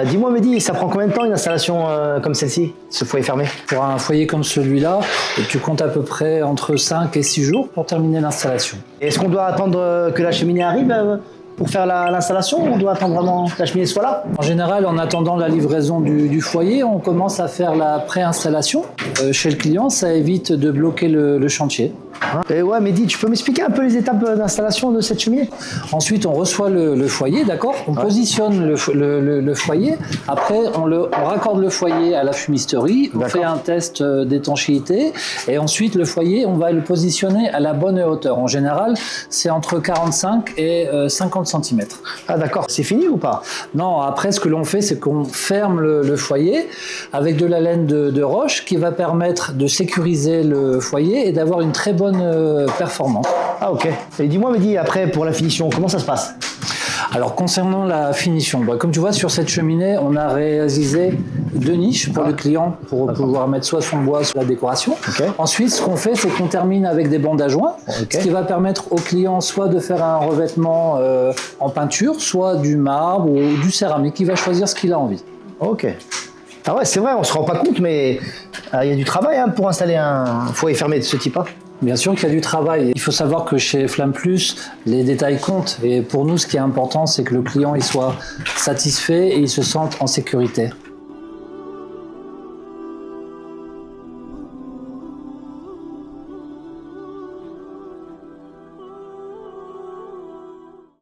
Dis-moi Mehdi, ça prend combien de temps une installation comme celle-ci, ce foyer fermé? Pour un foyer comme celui-là, tu comptes à peu près entre 5 et 6 jours pour terminer l'installation. Est-ce qu'on doit attendre que la cheminée arrive pour faire l'installation ou on doit attendre vraiment que la cheminée soit là? En général, en attendant la livraison du foyer, on commence à faire la préinstallation chez le client. Ça évite de bloquer le chantier. Et ouais, Mehdi, tu peux m'expliquer un peu les étapes d'installation de cette cheminée? Ensuite, on reçoit le foyer, d'accord? On positionne le foyer. Après, on raccorde le foyer à la fumisterie. On fait un test d'étanchéité. Et ensuite, le foyer, on va le positionner à la bonne hauteur. En général, c'est entre 45 et 50 cm. Ah d'accord, c'est fini ou pas? Non, après, ce que l'on fait, c'est qu'on ferme le foyer avec de la laine de roche qui va permettre de sécuriser le foyer et d'avoir une très bonne performance. Ah ok. Et dis-moi Mehdi, après pour la finition, comment ça se passe? Alors concernant la finition, comme tu vois sur cette cheminée, on a réalisé 2 niches pour le client pour pouvoir mettre soit son bois, soit la décoration. Ensuite, ce qu'on fait, c'est qu'on termine avec des bandes à joints, ce qui va permettre au client soit de faire un revêtement en peinture, soit du marbre ou du céramique. Il va choisir ce qu'il a envie. Ok. Ah ouais, c'est vrai, on se rend pas compte, mais il y a du travail pour installer un foyer fermé de ce type. Bien sûr qu'il y a du travail. Il faut savoir que chez Flamme Plus, les détails comptent. Et pour nous, ce qui est important, c'est que le client il soit satisfait et il se sente en sécurité.